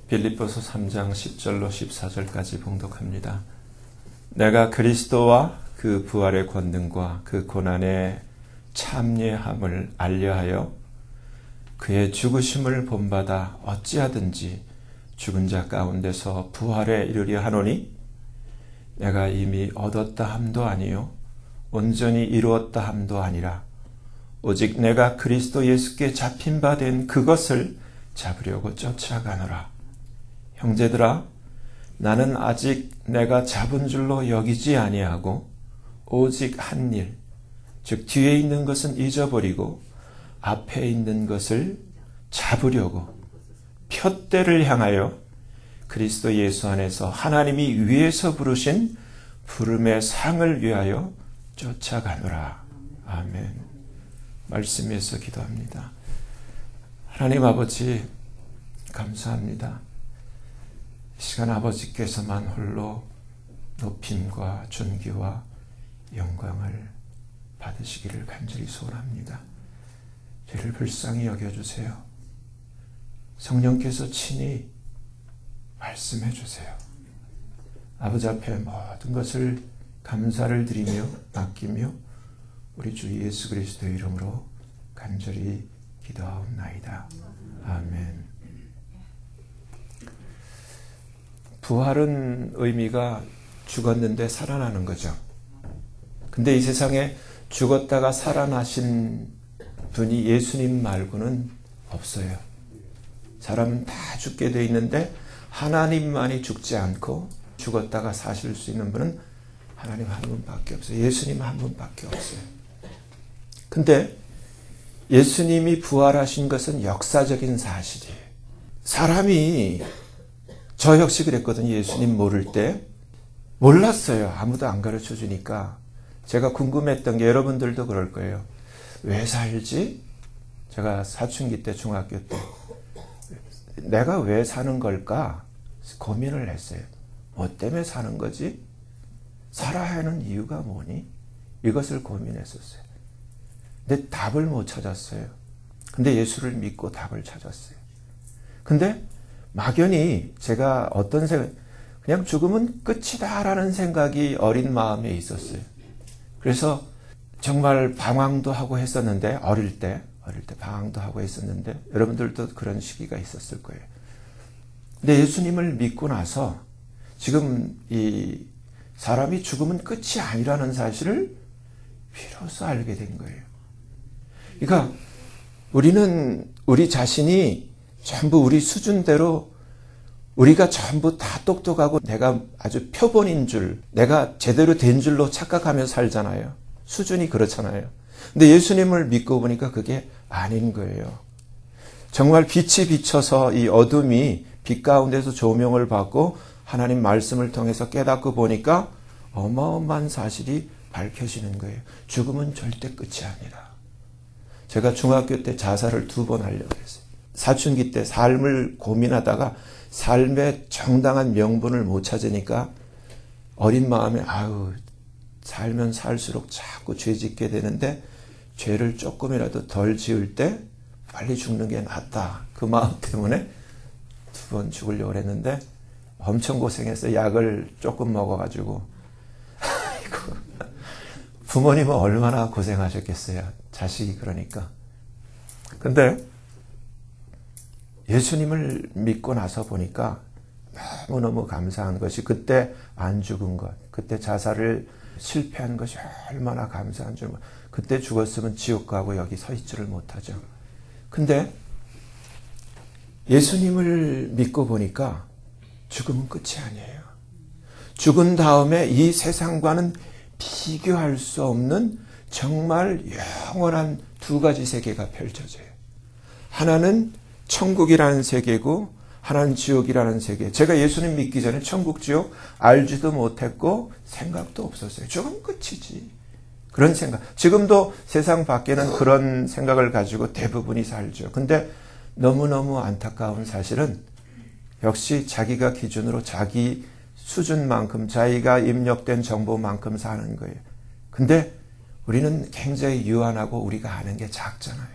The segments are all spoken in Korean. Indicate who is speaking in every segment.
Speaker 1: 빌립보서 3장 10절로 14절까지 봉독합니다. 내가 그리스도와 그 부활의 권능과 그 고난의 참여함을 알려하여 그의 죽으심을 본받아 어찌하든지 죽은 자 가운데서 부활에 이르려 하노니 내가 이미 얻었다 함도 아니요 온전히 이루었다 함도 아니라 오직 내가 그리스도 예수께 잡힌 바 된 그것을 잡으려고 쫓아가노라. 형제들아, 나는 아직 내가 잡은 줄로 여기지 아니하고 오직 한 일, 즉 뒤에 있는 것은 잊어버리고 앞에 있는 것을 잡으려고 푯대를 향하여 그리스도 예수 안에서 하나님이 위에서 부르신 부름의 상을 위하여 쫓아가노라. 아멘. 말씀에서 기도합니다. 하나님 아버지, 감사합니다. 이 시간 아버지께서만 홀로 높임과 존귀와 영광을 받으시기를 간절히 소원합니다. 죄를 불쌍히 여겨주세요. 성령께서 친히 말씀해 주세요. 아버지 앞에 모든 것을 감사를 드리며 맡기며 우리 주 예수 그리스도의 이름으로 간절히 기도하옵나이다. 아멘. 부활은 의미가 죽었는데 살아나는 거죠. 근데 이 세상에 죽었다가 살아나신 분이 예수님 말고는 없어요. 사람은 다 죽게 돼 있는데 하나님만이 죽지 않고 죽었다가 사실 수 있는 분은 하나님 한 분밖에 없어요. 예수님 한 분밖에 없어요. 근데 예수님이 부활하신 것은 역사적인 사실이에요. 사람이 저 역시 그랬거든요. 예수님 모를 때 몰랐어요. 아무도 안 가르쳐 주니까. 제가 궁금했던 게 여러분들도 그럴 거예요. 왜 살지? 제가 사춘기 때, 중학교 때 내가 왜 사는 걸까? 고민을 했어요. 뭐 때문에 사는 거지? 살아야 하는 이유가 뭐니? 이것을 고민했었어요. 근데 답을 못 찾았어요. 근데 예수를 믿고 답을 찾았어요. 근데 막연히 제가 어떤 생각, 그냥 죽음은 끝이다라는 생각이 어린 마음에 있었어요. 그래서 정말 방황도 하고 했었는데, 어릴 때 방황도 하고 했었는데, 여러분들도 그런 시기가 있었을 거예요. 근데 예수님을 믿고 나서 지금 이 사람이 죽음은 끝이 아니라는 사실을 비로소 알게 된 거예요. 그러니까 우리는 우리 자신이 전부 우리 수준대로 우리가 전부 다 똑똑하고 내가 아주 표본인 줄, 내가 제대로 된 줄로 착각하며 살잖아요. 수준이 그렇잖아요. 근데 예수님을 믿고 보니까 그게 아닌 거예요. 정말 빛이 비쳐서 이 어둠이 빛 가운데서 조명을 받고 하나님 말씀을 통해서 깨닫고 보니까 어마어마한 사실이 밝혀지는 거예요. 죽음은 절대 끝이 아니라. 제가 중학교 때 자살을 2번 하려고 했어요. 사춘기 때 삶을 고민하다가 삶의 정당한 명분을 못 찾으니까 어린 마음에 살면 살수록 자꾸 죄 짓게 되는데 죄를 조금이라도 덜 지을 때 빨리 죽는 게 낫다. 그 마음 때문에 2번 죽으려고 했는데 엄청 고생했어요. 약을 조금 먹어가지고. 부모님은 얼마나 고생하셨겠어요. 자식이 그러니까. 근데 예수님을 믿고 나서 보니까 너무너무 감사한 것이 그때 안 죽은 것, 그때 자살을 실패한 것이 얼마나 감사한 줄. 그때 죽었으면 지옥 가고 여기 서 있지를 못하죠. 근데 예수님을 믿고 보니까 죽음은 끝이 아니에요. 죽은 다음에 이 세상과는 비교할 수 없는 정말 영원한 2가지 세계가 펼쳐져요. 하나는 천국이라는 세계고 하나는 지옥이라는 세계. 제가 예수님 믿기 전에 천국, 지옥 알지도 못했고 생각도 없었어요. 죽으면 끝이지. 그런 생각. 지금도 세상 밖에는 그런 생각을 가지고 대부분이 살죠. 근데 너무너무 안타까운 사실은 역시 자기가 기준으로 자기 수준만큼 자기가 입력된 정보만큼 사는 거예요. 근데 우리는 굉장히 유한하고 우리가 아는 게 작잖아요.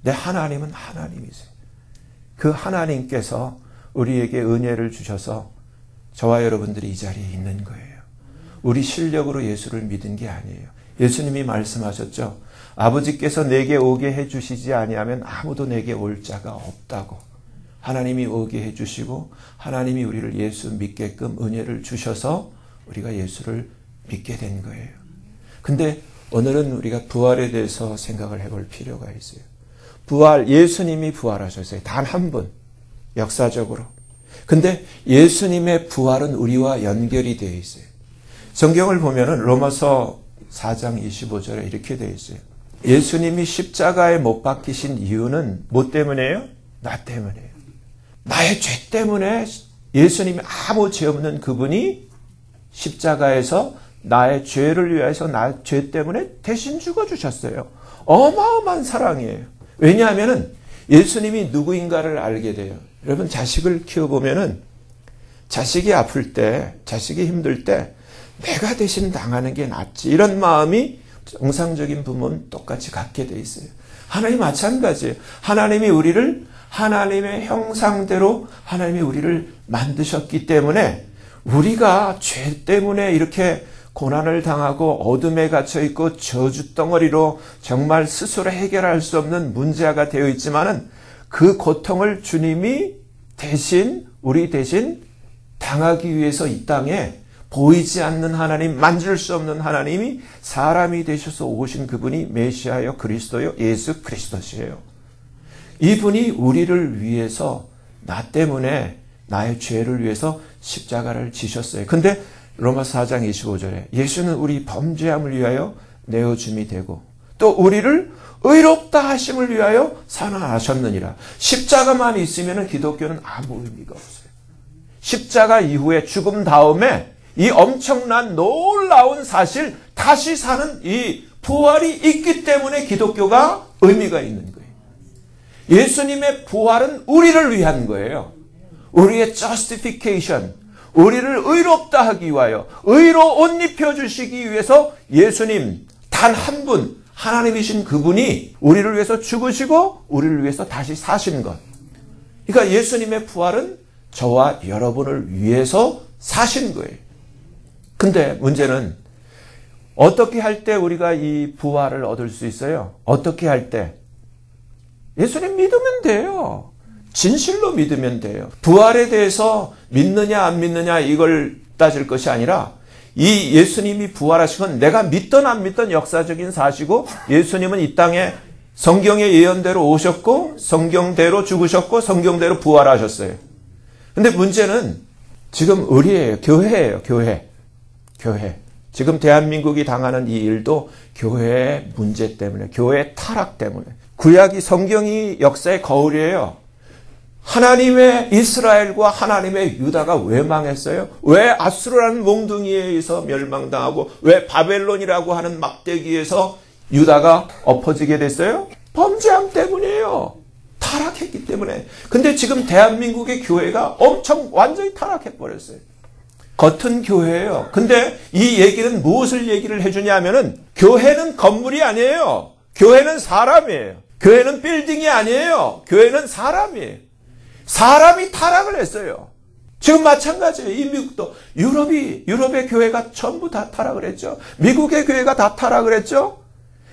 Speaker 1: 근데 하나님은 하나님이세요. 그 하나님께서 우리에게 은혜를 주셔서 저와 여러분들이 이 자리에 있는 거예요. 우리 실력으로 예수를 믿은 게 아니에요. 예수님이 말씀하셨죠. 아버지께서 내게 오게 해주시지 아니하면 아무도 내게 올 자가 없다고. 하나님이 오게 해주시고 하나님이 우리를 예수 믿게끔 은혜를 주셔서 우리가 예수를 믿게 된 거예요. 근데 오늘은 우리가 부활에 대해서 생각을 해볼 필요가 있어요. 부활, 예수님이 부활하셨어요. 단 한 분, 역사적으로. 근데 예수님의 부활은 우리와 연결이 되어 있어요. 성경을 보면은 로마서 4장 25절에 이렇게 되어 있어요. 예수님이 십자가에 못 박히신 이유는 뭐 때문이에요? 나 때문이에요. 나의 죄 때문에 예수님이 아무 죄 없는 그분이 십자가에서 나의 죄를 위해서 나의 죄 때문에 대신 죽어주셨어요. 어마어마한 사랑이에요. 왜냐하면 예수님이 누구인가를 알게 돼요. 여러분 자식을 키워보면은 자식이 아플 때, 자식이 힘들 때 내가 대신 당하는 게 낫지. 이런 마음이 정상적인 부모는 똑같이 갖게 돼 있어요. 하나님 마찬가지예요. 하나님이 우리를 하나님의 형상대로 하나님이 우리를 만드셨기 때문에 우리가 죄 때문에 이렇게 고난을 당하고 어둠에 갇혀 있고 저주 덩어리로 정말 스스로 해결할 수 없는 문제가 되어 있지만은 그 고통을 주님이 대신 우리 대신 당하기 위해서 이 땅에 보이지 않는 하나님, 만질 수 없는 하나님이 사람이 되셔서 오신 그분이 메시아요, 그리스도요, 예수 그리스도시에요. 이분이 우리를 위해서 나 때문에 나의 죄를 위해서 십자가를 지셨어요. 근데 로마서 4장 25절에 예수는 우리 범죄함을 위하여 내어줌이 되고 또 우리를 의롭다 하심을 위하여 산화하셨느니라. 십자가만 있으면 기독교는 아무 의미가 없어요. 십자가 이후에 죽음 다음에 이 엄청난 놀라운 사실, 다시 사는 이 부활이 있기 때문에 기독교가 의미가 있는 거예요. 예수님의 부활은 우리를 위한 거예요. 우리의 justification, 우리를 의롭다 하기 위하여, 의로 옷 입혀주시기 위해서 예수님 단 한 분, 하나님이신 그분이 우리를 위해서 죽으시고 우리를 위해서 다시 사신 것. 그러니까 예수님의 부활은 저와 여러분을 위해서 사신 거예요. 근데 문제는 어떻게 할 때 우리가 이 부활을 얻을 수 있어요? 어떻게 할 때? 예수님 믿으면 돼요. 진실로 믿으면 돼요. 부활에 대해서 믿느냐 안 믿느냐 이걸 따질 것이 아니라 이 예수님이 부활하신 건 내가 믿든 안 믿든 역사적인 사실이고 예수님은 이 땅에 성경의 예언대로 오셨고 성경대로 죽으셨고 성경대로 부활하셨어요. 근데 문제는 지금 우리예요. 교회예요. 교회. 지금 대한민국이 당하는 이 일도 교회의 문제 때문에, 교회의 타락 때문에. 구약이 성경이 역사의 거울이에요. 하나님의 이스라엘과 하나님의 유다가 왜 망했어요? 왜 아수르라는 몽둥이에 의해서 멸망당하고 왜 바벨론이라고 하는 막대기에서 유다가 엎어지게 됐어요? 범죄함 때문이에요. 타락했기 때문에. 근데 지금 대한민국의 교회가 엄청 완전히 타락해버렸어요. 겉은 교회예요. 근데 이 얘기는 무엇을 얘기를 해주냐면은 교회는 건물이 아니에요. 교회는 사람이에요. 교회는 빌딩이 아니에요. 교회는 사람이에요. 사람이 타락을 했어요. 지금 마찬가지예요. 이 미국도 유럽의 교회가 전부 다 타락을 했죠. 미국의 교회가 다 타락을 했죠.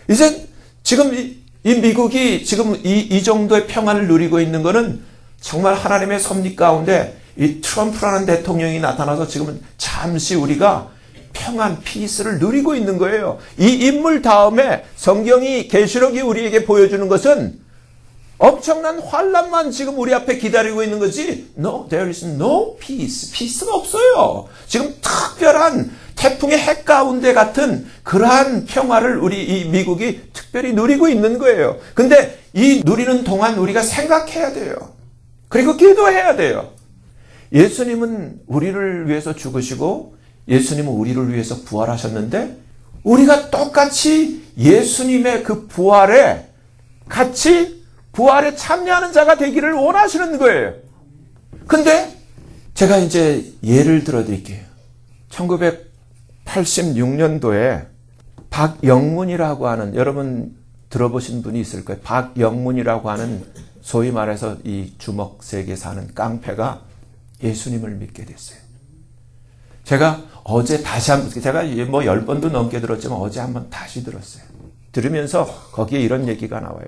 Speaker 1: 이제 지금 이 미국이 지금 이 정도의 평안을 누리고 있는 거는 정말 하나님의 섭리 가운데 이 트럼프라는 대통령이 나타나서 지금은 잠시 우리가 평안, 피스를 누리고 있는 거예요. 이 인물 다음에 성경이, 계시록이 우리에게 보여주는 것은 엄청난 환란만 지금 우리 앞에 기다리고 있는 거지. No, there is no peace. peace가 없어요. 지금 특별한 태풍의 핵 가운데 같은 그러한 평화를 우리 이 미국이 특별히 누리고 있는 거예요. 근데 이 누리는 동안 우리가 생각해야 돼요. 그리고 기도해야 돼요. 예수님은 우리를 위해서 죽으시고 예수님은 우리를 위해서 부활하셨는데 우리가 똑같이 예수님의 그 부활에 같이 부활에 참여하는 자가 되기를 원하시는 거예요. 근데 제가 이제 예를 들어 드릴게요. 1986년도에 박영문이라고 하는, 여러분 들어보신 분이 있을 거예요. 박영문이라고 하는 소위 말해서 이 주먹 세계 사는 깡패가 예수님을 믿게 됐어요. 제가 어제 다시 한번, 제가 뭐 10번도 넘게 들었지만 어제 한번 다시 들었어요. 들으면서 거기에 이런 얘기가 나와요.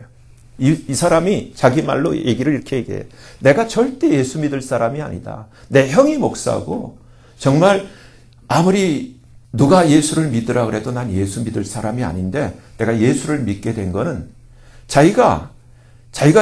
Speaker 1: 이 사람이 자기 말로 얘기를 이렇게 얘기해요. 내가 절대 예수 믿을 사람이 아니다. 내 형이 목사고 정말 아무리 누가 예수를 믿으라 그래도 난 예수 믿을 사람이 아닌데 내가 예수를 믿게 된 거는 자기가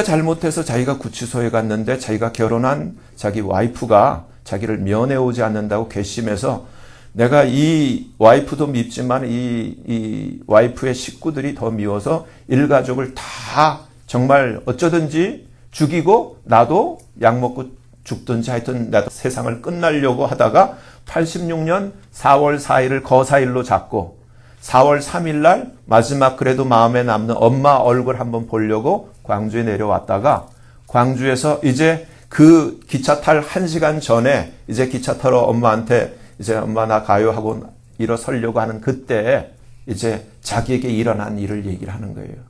Speaker 1: 잘못해서 자기가 구치소에 갔는데 자기가 결혼한 자기 와이프가 자기를 면회오지 않는다고 괘씸해서 내가 이 와이프도 밉지만 이 와이프의 식구들이 더 미워서 일가족을 다 정말 어쩌든지 죽이고 나도 약 먹고 죽든지 하여튼 나도 세상을 끝내려고 하다가 86년 4월 4일을 거사일로 잡고 4월 3일 날 마지막 그래도 마음에 남는 엄마 얼굴 한번 보려고 광주에 내려왔다가 광주에서 이제 그 기차 탈 1시간 전에 이제 기차 타러 엄마한테 이제 엄마 나 가요 하고 일어서려고 하는 그때 이제 자기에게 일어난 일을 얘기를 하는 거예요.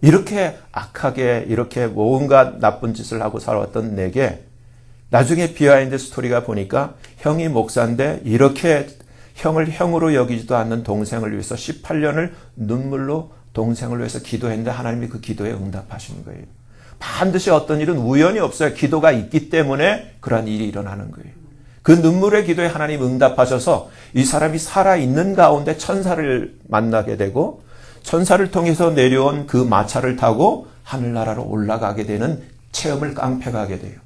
Speaker 1: 이렇게 악하게 이렇게 온갖 나쁜 짓을 하고 살아왔던 내게 나중에 비하인드 스토리가 보니까 형이 목사인데 이렇게 형을 형으로 여기지도 않는 동생을 위해서 18년을 눈물로 동생을 위해서 기도했는데 하나님이 그 기도에 응답하시는 거예요. 반드시 어떤 일은 우연이 없어요. 기도가 있기 때문에 그러한 일이 일어나는 거예요. 그 눈물의 기도에 하나님 응답하셔서 이 사람이 살아있는 가운데 천사를 만나게 되고 천사를 통해서 내려온 그 마차를 타고 하늘나라로 올라가게 되는 체험을 깡패가 하게 돼요.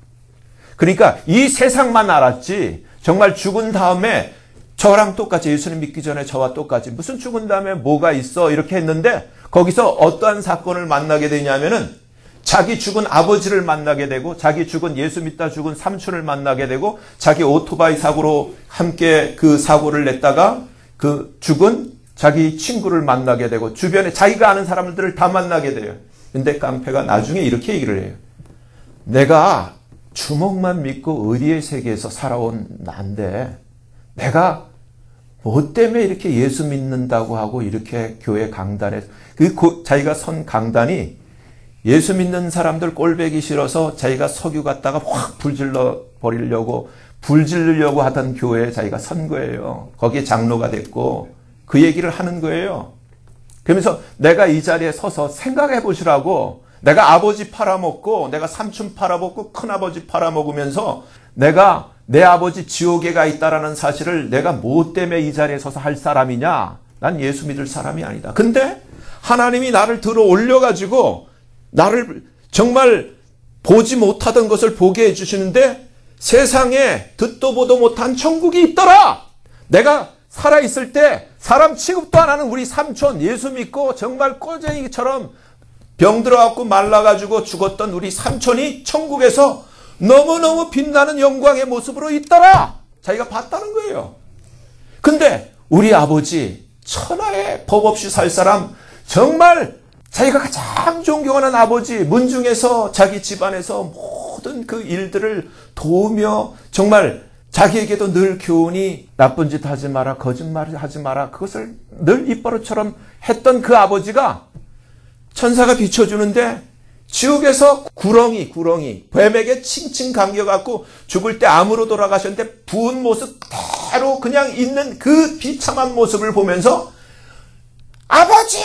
Speaker 1: 그러니까 이 세상만 알았지 정말 죽은 다음에 저랑 똑같이 예수님 믿기 전에 저와 똑같이 무슨 죽은 다음에 뭐가 있어 이렇게 했는데 거기서 어떠한 사건을 만나게 되냐면은 자기 죽은 아버지를 만나게 되고 자기 죽은 예수 믿다 죽은 삼촌을 만나게 되고 자기 오토바이 사고로 함께 그 사고를 냈다가 그 죽은 자기 친구를 만나게 되고 주변에 자기가 아는 사람들을 다 만나게 돼요. 근데 깡패가 나중에 이렇게 얘기를 해요. 내가 주먹만 믿고 의리의 세계에서 살아온 난데 내가 뭐 때문에 이렇게 예수 믿는다고 하고 이렇게 교회 강단에 자기가 선 강단이 예수 믿는 사람들 꼴배기 싫어서 자기가 석유 갖다가 확 불질러 버리려고 불질르려고 하던 교회에 자기가 선 거예요. 거기에 장로가 됐고 그 얘기를 하는 거예요. 그러면서 내가 이 자리에 서서 생각해 보시라고 내가 아버지 팔아먹고 내가 삼촌 팔아먹고 큰아버지 팔아먹으면서 내가 내 아버지 지옥에 가 있다라는 사실을 내가 뭐 때문에 이 자리에 서서 할 사람이냐? 난 예수 믿을 사람이 아니다. 근데 하나님이 나를 들어 올려가지고 나를 정말 보지 못하던 것을 보게 해주시는데 세상에 듣도 보도 못한 천국이 있더라. 내가 살아있을 때 사람 취급도 안 하는 우리 삼촌 예수 믿고 정말 꼬쟁이처럼 병들어갖고 말라가지고 죽었던 우리 삼촌이 천국에서 너무너무 빛나는 영광의 모습으로 있더라. 자기가 봤다는 거예요. 근데 우리 아버지 천하에 법 없이 살 사람 정말 자기가 가장 존경하는 아버지 문중에서 자기 집안에서 모든 그 일들을 도우며 정말 자기에게도 늘 교훈이 나쁜 짓 하지 마라 거짓말 하지 마라 그것을 늘 입버릇처럼 했던 그 아버지가 천사가 비춰주는데 지옥에서 구렁이 뱀에게 칭칭 감겨갖고 죽을 때 암으로 돌아가셨는데 부은 모습 그대로 그냥 있는 그 비참한 모습을 보면서 아버지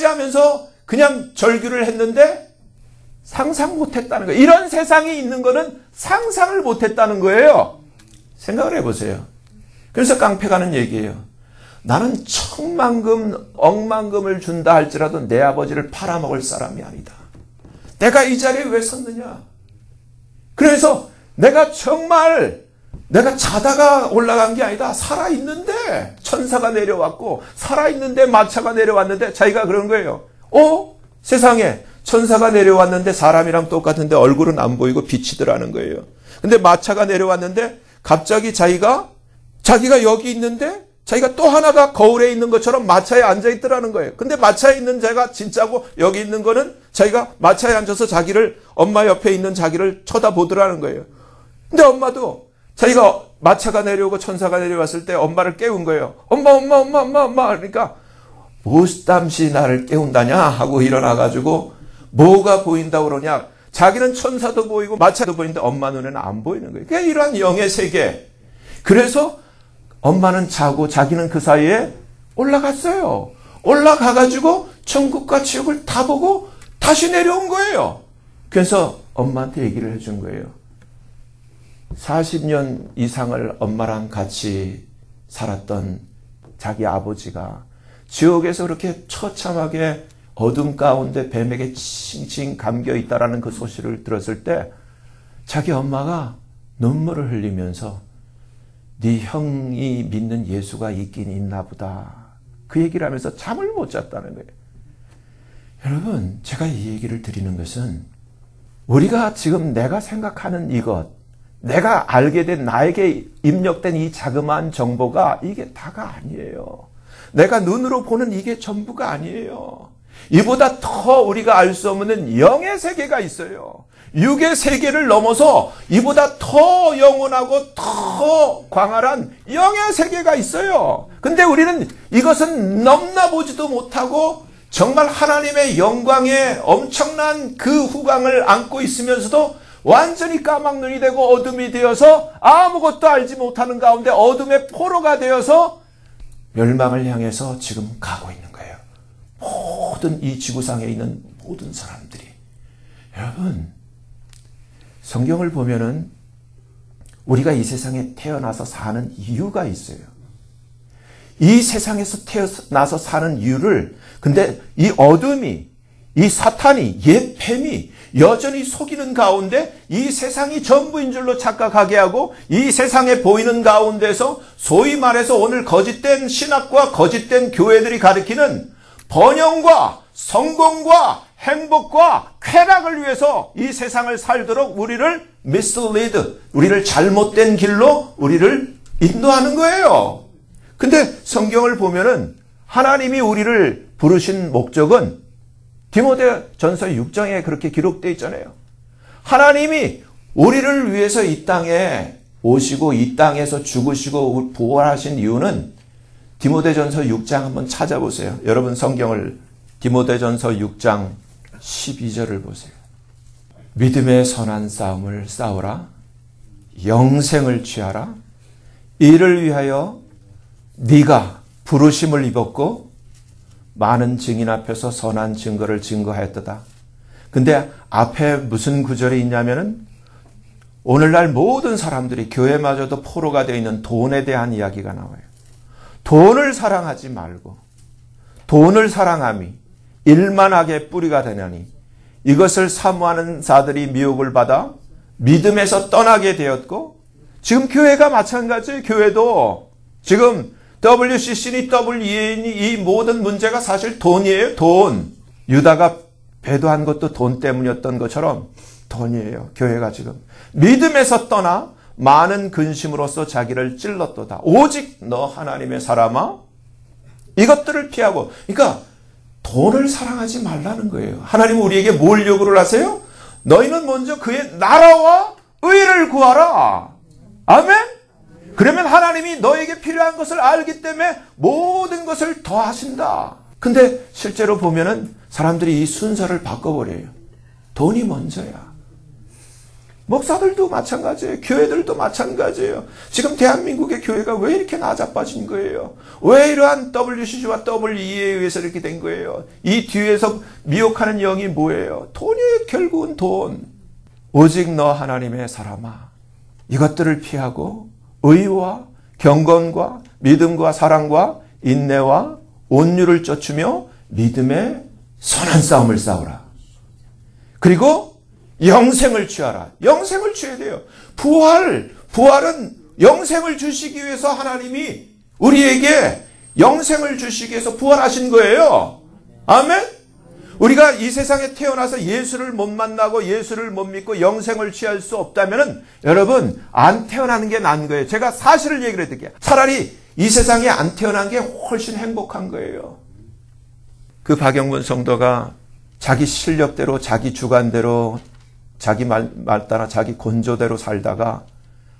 Speaker 1: 하면서 그냥 절규를 했는데 상상 못했다는 거예요. 이런 세상이 있는 거는 상상을 못했다는 거예요. 생각을 해보세요. 그래서 깡패가 하는 얘기예요. 나는 천만금 억만금을 준다 할지라도 내 아버지를 팔아먹을 사람이 아니다. 내가 이 자리에 왜 섰느냐. 그래서 내가 정말 내가 자다가 올라간 게 아니다. 살아있는데 천사가 내려왔고 살아있는데 마차가 내려왔는데 자기가 그런 거예요. 세상에 천사가 내려왔는데 사람이랑 똑같은데 얼굴은 안 보이고 비치더라는 거예요. 근데 마차가 내려왔는데 갑자기 자기가 여기 있는데 자기가 또 하나가 거울에 있는 것처럼 마차에 앉아있더라는 거예요. 근데 마차에 있는 자가 진짜고 여기 있는 거는 자기가 마차에 앉아서 자기를 엄마 옆에 있는 자기를 쳐다보더라는 거예요. 근데 엄마도 자기가 마차가 내려오고 천사가 내려왔을 때 엄마를 깨운 거예요. 엄마 그러니까 무엇 땀시 나를 깨운다냐 하고 일어나가지고 뭐가 보인다고 그러냐. 자기는 천사도 보이고 마차도 보이는데 엄마 눈에는 안 보이는 거예요. 그러니까 이러한 영의 세계. 그래서 엄마는 자고 자기는 그 사이에 올라갔어요. 올라가가지고 천국과 지옥을 다 보고 다시 내려온 거예요. 그래서 엄마한테 얘기를 해준 거예요. 40년 이상을 엄마랑 같이 살았던 자기 아버지가 지옥에서 그렇게 처참하게 어둠 가운데 뱀에게 칭칭 감겨 있다라는 그 소식을 들었을 때 자기 엄마가 눈물을 흘리면서 네 형이 믿는 예수가 있긴 있나 보다. 그 얘기를 하면서 잠을 못 잤다는 거예요. 여러분, 제가 이 얘기를 드리는 것은 우리가 지금 내가 생각하는 이것, 내가 알게 된 나에게 입력된 이 자그마한 정보가 이게 다가 아니에요. 내가 눈으로 보는 이게 전부가 아니에요. 이보다 더 우리가 알 수 없는 영의 세계가 있어요. 육의 세계를 넘어서 이보다 더 영원하고 더 광활한 영의 세계가 있어요. 근데 우리는 이것은 넘나보지도 못하고 정말 하나님의 영광에 엄청난 그 후광을 안고 있으면서도 완전히 까막눈이 되고 어둠이 되어서 아무것도 알지 못하는 가운데 어둠의 포로가 되어서 멸망을 향해서 지금 가고 있는 거예요. 모든 이 지구상에 있는 모든 사람들이. 여러분, 성경을 보면은 우리가 이 세상에 태어나서 사는 이유가 있어요. 이 세상에서 태어나서 사는 이유를, 근데 이 어둠이, 이 사탄이, 옛 뱀이 여전히 속이는 가운데 이 세상이 전부인 줄로 착각하게 하고 이 세상에 보이는 가운데서 소위 말해서 오늘 거짓된 신학과 거짓된 교회들이 가리키는 번영과 성공과 행복과 쾌락을 위해서 이 세상을 살도록 우리를 mislead, 우리를 잘못된 길로 우리를 인도하는 거예요. 근데 성경을 보면은 하나님이 우리를 부르신 목적은 디모데전서 6장에 그렇게 기록되어 있잖아요. 하나님이 우리를 위해서 이 땅에 오시고 이 땅에서 죽으시고 부활하신 이유는 디모데전서 6장 한번 찾아보세요. 여러분 성경을 디모데전서 6장 12절을 보세요. 믿음의 선한 싸움을 싸우라. 영생을 취하라. 이를 위하여 네가 부르심을 입었고 많은 증인 앞에서 선한 증거를 증거하였도다. 근데 앞에 무슨 구절이 있냐면은 오늘날 모든 사람들이 교회마저도 포로가 되어 있는 돈에 대한 이야기가 나와요. 돈을 사랑하지 말고 돈을 사랑함이 일만하게 뿌리가 되냐니 이것을 사모하는 자들이 미혹을 받아 믿음에서 떠나게 되었고 지금 교회가 마찬가지예요. 교회도 지금 WCC니 WEA니 이 모든 문제가 사실 돈이에요. 돈. 유다가 배도한 것도 돈 때문이었던 것처럼 돈이에요. 교회가 지금 믿음에서 떠나 많은 근심으로써 자기를 찔렀도다. 오직 너 하나님의 사람아 이것들을 피하고. 그러니까 돈을 사랑하지 말라는 거예요. 하나님은 우리에게 뭘 요구를 하세요? 너희는 먼저 그의 나라와 의를 구하라. 아멘? 그러면 하나님이 너에게 필요한 것을 알기 때문에 모든 것을 더하신다. 근데 실제로 보면은 사람들이 이 순서를 바꿔버려요. 돈이 먼저야. 목사들도 마찬가지예요. 교회들도 마찬가지예요. 지금 대한민국의 교회가 왜 이렇게 나자빠진 거예요? 왜 이러한 WCC와 WE에 의해서 이렇게 된 거예요? 이 뒤에서 미혹하는 영이 뭐예요? 돈이에요. 결국은 돈. 오직 너 하나님의 사람아 이것들을 피하고 의와 경건과 믿음과 사랑과 인내와 온유를 쫓으며 믿음의 선한 싸움을 싸우라. 그리고 영생을 취하라. 영생을 취해야 돼요. 부활은 영생을 주시기 위해서 하나님이 우리에게 영생을 주시기 위해서 부활하신 거예요. 아멘? 우리가 이 세상에 태어나서 예수를 못 만나고 예수를 못 믿고 영생을 취할 수 없다면 여러분 안 태어나는 게 나은 거예요. 제가 사실을 얘기를 해드릴게요. 차라리 이 세상에 안 태어난 게 훨씬 행복한 거예요. 그 박영문 성도가 자기 실력대로 자기 주관대로 자기 말 따라 자기 곤조대로 살다가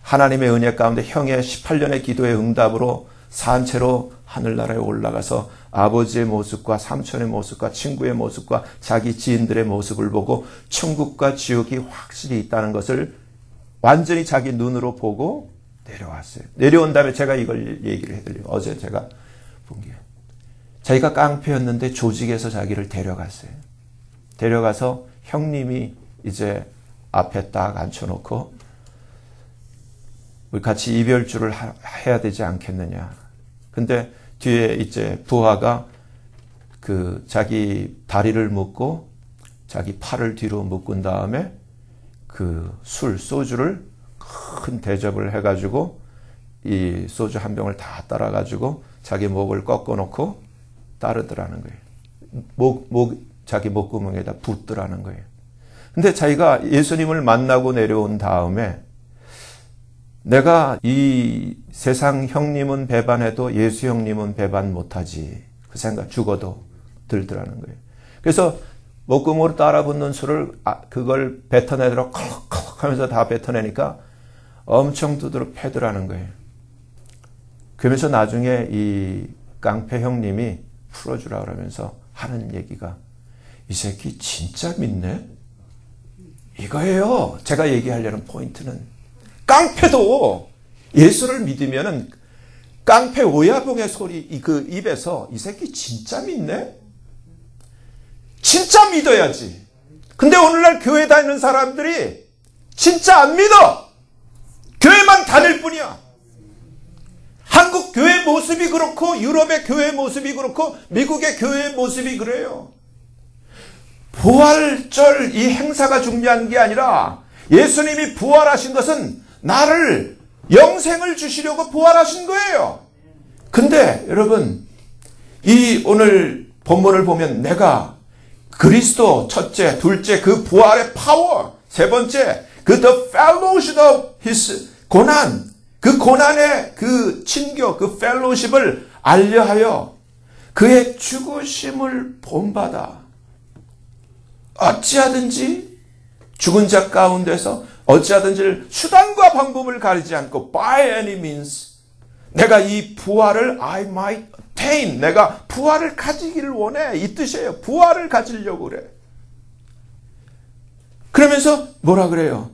Speaker 1: 하나님의 은혜 가운데 형의 18년의 기도의 응답으로 산채로 하늘나라에 올라가서 아버지의 모습과 삼촌의 모습과 친구의 모습과 자기 지인들의 모습을 보고 천국과 지옥이 확실히 있다는 것을 완전히 자기 눈으로 보고 내려왔어요. 내려온 다음에 제가 이걸 얘기를 해드려요. 어제 제가 본 게. 자기가 깡패였는데 조직에서 자기를 데려갔어요. 데려가서 형님이 이제 앞에 딱 앉혀놓고 우리 같이 이별주를 해야 되지 않겠느냐. 근데 뒤에 이제 부하가 그 자기 다리를 묶고 자기 팔을 뒤로 묶은 다음에 그 소주를 큰 대접을 해가지고 이 소주 한 병을 다 따라가지고 자기 목을 꺾어놓고 따르더라는 거예요. 자기 목구멍에다 붓더라는 거예요. 근데 자기가 예수님을 만나고 내려온 다음에 내가 이 세상 형님은 배반해도 예수 형님은 배반 못하지. 그 생각 죽어도 들더라는 거예요. 그래서 목구멍으로 따라붙는 술을 그걸 뱉어내도록 컬럭컬럭 하면서 다 뱉어내니까 엄청 두드러 패더라는 거예요. 그러면서 나중에 이 깡패 형님이 풀어주라 그러면서 하는 얘기가 이 새끼 진짜 믿네? 이거예요. 제가 얘기하려는 포인트는 깡패도 예수를 믿으면은 깡패 오야붕의 소리 그 입에서 이 새끼 진짜 믿네? 진짜 믿어야지. 근데 오늘날 교회 다니는 사람들이 진짜 안 믿어. 교회만 다닐 뿐이야. 한국 교회 모습이 그렇고 유럽의 교회 모습이 그렇고 미국의 교회 모습이 그래요. 부활절 이 행사가 중요한 게 아니라 예수님이 부활하신 것은 나를 영생을 주시려고 부활하신 거예요. 근데 여러분 이 오늘 본문을 보면 내가 그리스도 첫째, 둘째 그 부활의 파워, 세 번째 그 the fellowship of his 고난, 그 고난의 그 친교, 그 펠로십을 알려하여 그의 죽으심을 본받아 어찌하든지 죽은 자 가운데서 어찌하든지 수단과 방법을 가리지 않고 by any means 내가 이 부활을 I might attain 내가 부활을 가지기를 원해 이 뜻이에요. 부활을 가지려고 그래. 그러면서 뭐라 그래요?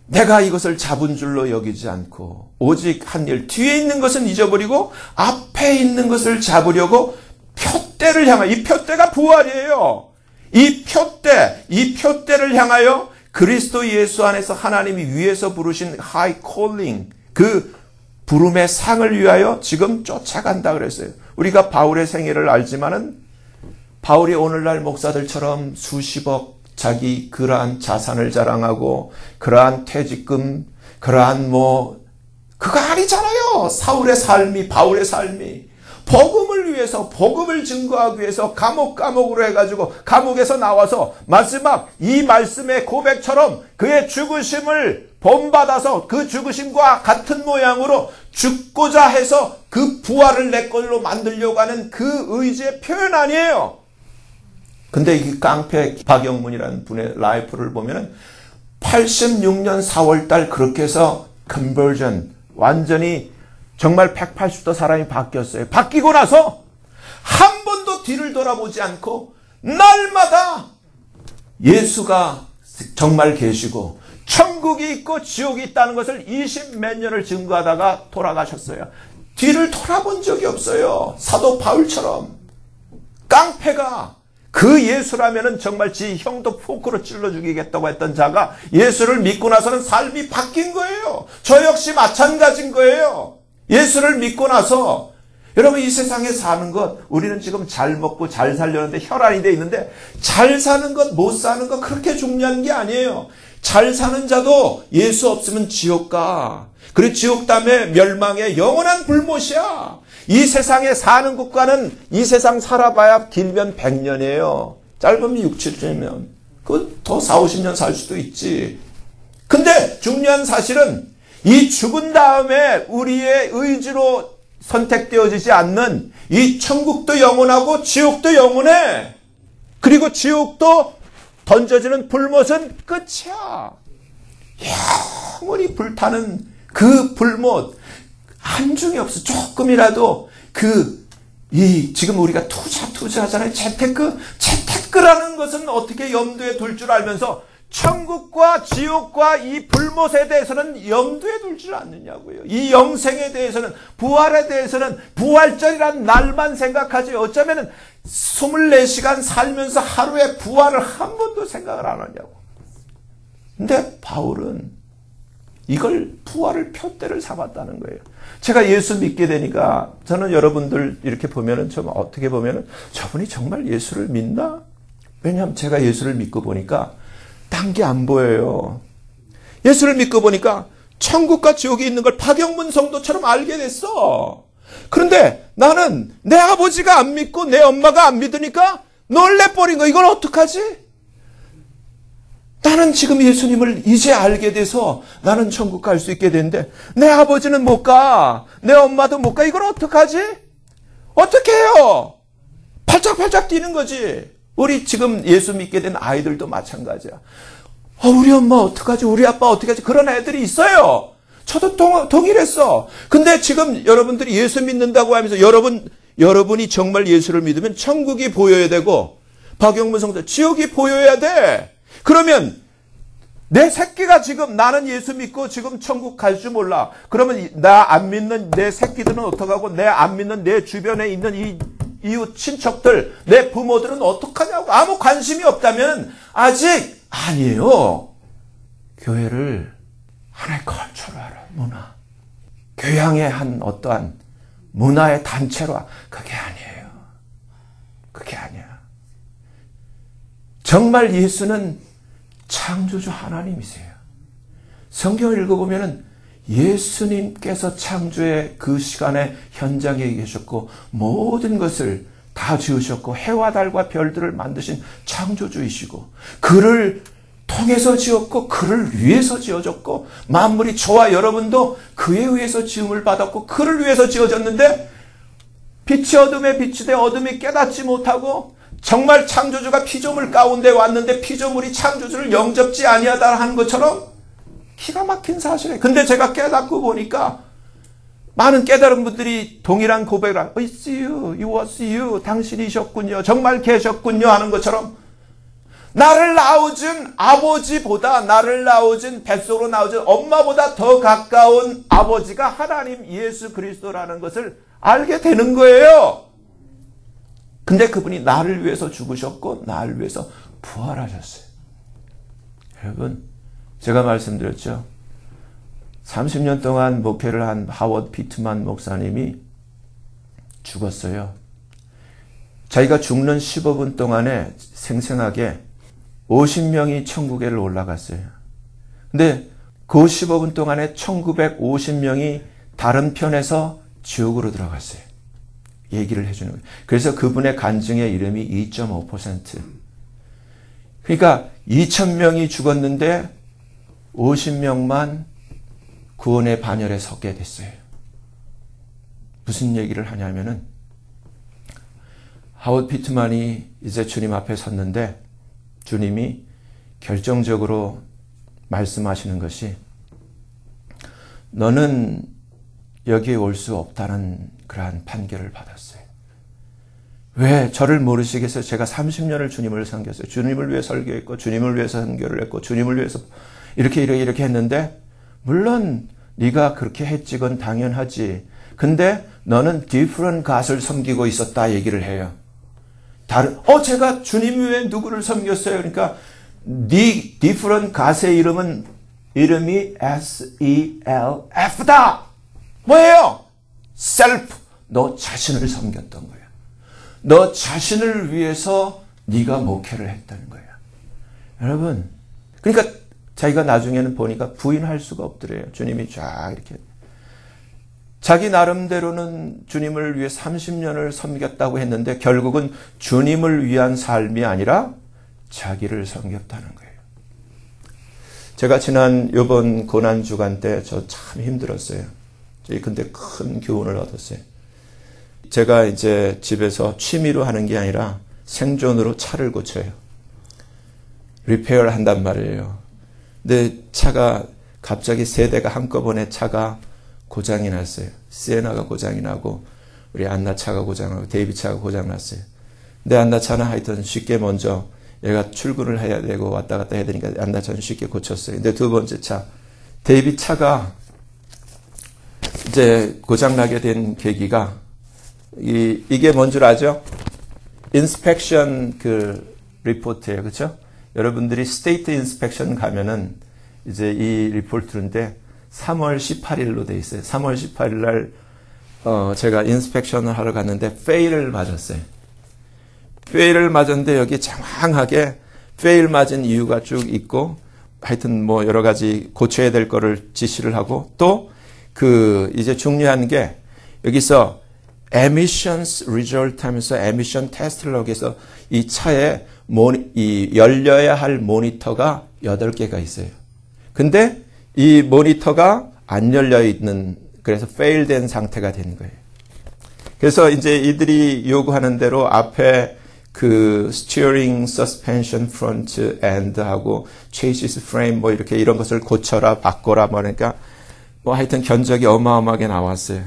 Speaker 1: 내가 이것을 잡은 줄로 여기지 않고 오직 한 일 뒤에 있는 것은 잊어버리고 앞에 있는 것을 잡으려고 표대를 향하여 이 표대가 부활이에요. 이 표대를 향하여 그리스도 예수 안에서 하나님이 위에서 부르신 high calling 그 부름의 상을 위하여 지금 쫓아간다 그랬어요. 우리가 바울의 생애를 알지만은 바울이 오늘날 목사들처럼 수십억 자기 그러한 자산을 자랑하고 그러한 퇴직금 그러한 그거 아니잖아요. 사울의 삶이 바울의 삶이 복음을 위해서 복음을 증거하기 위해서 감옥으로 해가지고 감옥에서 나와서 마지막 이 말씀의 고백처럼 그의 죽으심을 본받아서 그 죽으심과 같은 모양으로 죽고자 해서 그 부활을 내 걸로 만들려고 하는 그 의지의 표현 아니에요. 근데 이 깡패 박영문이라는 분의 라이프를 보면은 86년 4월달 그렇게 해서 컨버전 완전히 정말 180도 사람이 바뀌었어요. 바뀌고 나서 한 번도 뒤를 돌아보지 않고 날마다 예수가 정말 계시고 천국이 있고 지옥이 있다는 것을 20몇 년을 증거하다가 돌아가셨어요. 뒤를 돌아본 적이 없어요. 사도 바울처럼. 깡패가 그 예수라면은 정말 지 형도 포크로 찔러 죽이겠다고 했던 자가 예수를 믿고 나서는 삶이 바뀐 거예요. 저 역시 마찬가지인 거예요. 예수를 믿고 나서 여러분 이 세상에 사는 것 우리는 지금 잘 먹고 잘 살려는데 혈안이 돼 있는데 잘 사는 것 못 사는 것 그렇게 중요한 게 아니에요. 잘 사는 자도 예수 없으면 지옥 가. 그리고 지옥 다음에 멸망의 영원한 불못이야. 이 세상에 사는 국가는 이 세상 살아봐야 길면 100년이에요. 짧으면 6, 7년이면. 그 더 4, 50년 살 수도 있지. 근데 중요한 사실은 이 죽은 다음에 우리의 의지로 선택되어지지 않는 이 천국도 영원하고 지옥도 영원해. 그리고 지옥도 던져지는 불못은 끝이야. 영원히 불타는 그 불못. 한중이 없어. 조금이라도 지금 우리가 투자하잖아요. 재테크라는 것은 어떻게 염두에 둘 줄 알면서 천국과 지옥과 이 불못에 대해서는 염두에 둘 줄 않느냐고요. 이 영생에 대해서는, 부활에 대해서는 부활절이란 날만 생각하지 어쩌면은 24시간 살면서 하루에 부활을 한 번도 생각을 안 하냐고. 근데 바울은 이걸 부활을 표대를 삼았다는 거예요. 제가 예수 믿게 되니까 저는 여러분들 이렇게 보면은 좀 어떻게 보면은 저분이 정말 예수를 믿나? 왜냐하면 제가 예수를 믿고 보니까 딴 게 안 보여요. 예수를 믿고 보니까 천국과 지옥이 있는 걸 박영문 성도처럼 알게 됐어. 그런데 나는 내 아버지가 안 믿고 내 엄마가 안 믿으니까 놀래버린 거. 이걸 어떡하지? 나는 지금 예수님을 이제 알게 돼서 나는 천국 갈 수 있게 됐는데 내 아버지는 못 가. 내 엄마도 못 가. 이걸 어떡하지? 어떻게 해요? 팔짝팔짝 뛰는 거지. 우리 지금 예수 믿게 된 아이들도 마찬가지야. 우리 엄마 어떡하지? 우리 아빠 어떡하지? 그런 애들이 있어요. 저도 동일했어. 근데 지금 여러분들이 예수 믿는다고 하면서 여러분이 정말 예수를 믿으면 천국이 보여야 되고 박영문 성도 지옥이 보여야 돼. 그러면 내 새끼가 지금 나는 예수 믿고 지금 천국 갈 줄 몰라. 그러면 나 안 믿는 내 새끼들은 어떡하고 내 안 믿는 내 주변에 있는 이 이웃 친척들, 내 부모들은 어떡하냐고. 아무 관심이 없다면 아직 아니에요. 교회를 하나의 컬처로 알아. 문화. 교양의 한 어떠한 문화의 단체로. 그게 아니에요. 그게 아니야. 정말 예수는 창조주 하나님이세요. 성경을 읽어보면 예수님께서 창조의 그 시간에 현장에 계셨고 모든 것을 다 지으셨고 해와 달과 별들을 만드신 창조주이시고 그를 통해서 지었고 그를 위해서 지어졌고 만물이 저와 여러분도 그에 의해서 지음을 받았고 그를 위해서 지어졌는데 빛이 어둠에 비추되 어둠이 깨닫지 못하고 정말 창조주가 피조물 가운데 왔는데 피조물이 창조주를 영접지 아니하다 하는 것처럼 기가 막힌 사실이에요. 근데 제가 깨닫고 보니까 많은 깨달은 분들이 동일한 고백을 하고 It's you, it was you, 당신이셨군요, 정말 계셨군요 하는 것처럼 나를 낳아준 아버지보다 나를 낳아준 뱃속으로 낳아준 엄마보다 더 가까운 아버지가 하나님 예수 그리스도라는 것을 알게 되는 거예요. 근데 그분이 나를 위해서 죽으셨고 나를 위해서 부활하셨어요. 여러분, 제가 말씀드렸죠. 30년 동안 목회를 한 하워드 피트만 목사님이 죽었어요. 자기가 죽는 15분 동안에 생생하게 50명이 천국에를 올라갔어요. 근데 그 15분 동안에 1950명이 다른 편에서 지옥으로 들어갔어요. 얘기를 해주는 거예요. 그래서 그분의 간증의 이름이 2.5%. 그러니까 2,000명이 죽었는데 50명만 구원의 반열에 서게 됐어요. 무슨 얘기를 하냐면은 하워드 피트만이 이제 주님 앞에 섰는데 주님이 결정적으로 말씀하시는 것이 너는 여기에 올 수 없다는 그러한 판결을 받았어요. 왜? 저를 모르시겠어요? 제가 30년을 주님을 섬겼어요. 주님을 위해 설교했고 주님을 위해서 선교를 했고 주님을 위해서 이렇게 했는데 물론 네가 그렇게 했지 그건 당연하지. 근데 너는 different God을 섬기고 있었다 얘기를 해요. 제가 주님 외에 누구를 섬겼어요? 그러니까 네 different God의 이름이 SELF다. 뭐예요? self. 너 자신을 섬겼던 거야. 너 자신을 위해서 네가 목회를 했다는 거야. 여러분, 그러니까 자기가 나중에는 보니까 부인할 수가 없더래요. 주님이 쫙 이렇게. 자기 나름대로는 주님을 위해 30년을 섬겼다고 했는데 결국은 주님을 위한 삶이 아니라 자기를 섬겼다는 거예요. 제가 지난 이번 고난주간 때 저 참 힘들었어요. 근데 큰 교훈을 얻었어요. 제가 이제 집에서 취미로 하는 게 아니라 생존으로 차를 고쳐요. 리페어를 한단 말이에요. 근데 차가 갑자기 세 대가 한꺼번에 차가 고장이 났어요. 시에나가 고장이 나고 우리 안나 차가 고장나고 데이비 차가 고장났어요. 근데 안나 차는 하여튼 쉽게 먼저 얘가 출근을 해야 되고 왔다 갔다 해야 되니까 안나 차는 쉽게 고쳤어요. 근데 두 번째 차 데이비 차가 이제 고장나게 된 계기가 이게 뭔 줄 아죠? 인스펙션 그 리포트예요. 그렇죠? 여러분들이 스테이트 인스펙션 가면은 이제 이 리포트인데 3월 18일로 돼 있어요. 3월 18일 날 제가 인스펙션을 하러 갔는데 페일을 맞았어요. 페일을 맞았는데 여기 장황하게 페일 맞은 이유가 쭉 있고 하여튼 뭐 여러 가지 고쳐야 될 거를 지시를 하고 또 그 이제 중요한 게 여기서 emissions result 하면서 emission test를 하기 위해서 이 차에 이 열려야 할 모니터가 8개가 있어요. 근데 이 모니터가 안 열려 있는 그래서 fail된 상태가 된 거예요. 그래서 이제 이들이 요구하는 대로 앞에 그 steering, suspension, front end 하고 chassis frame 뭐 이렇게 이런 것을 고쳐라, 바꿔라 뭐 그러니까 뭐 하여튼 견적이 어마어마하게 나왔어요.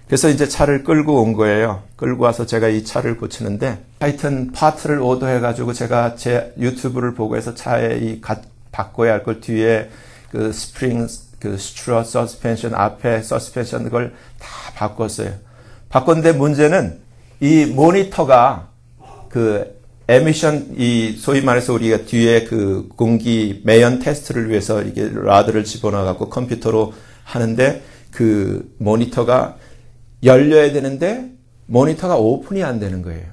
Speaker 1: 그래서 이제 차를 끌고 온 거예요. 끌고 와서 제가 이 차를 고치는데 하여튼 파트를 오더해가지고 제가 제 유튜브를 보고 해서 차에 이 바꿔야 할 걸 뒤에 그 스프링, 그 스트러 서스펜션 앞에 서스펜션 그걸 다 바꿨어요. 바꿨는데 문제는 이 모니터가 그 에미션 이 소위 말해서 우리가 뒤에 그 공기 매연 테스트를 위해서 이게 라드를 집어넣어 갖고 컴퓨터로 하는데 그 모니터가 열려야 되는데 모니터가 오픈이 안 되는 거예요.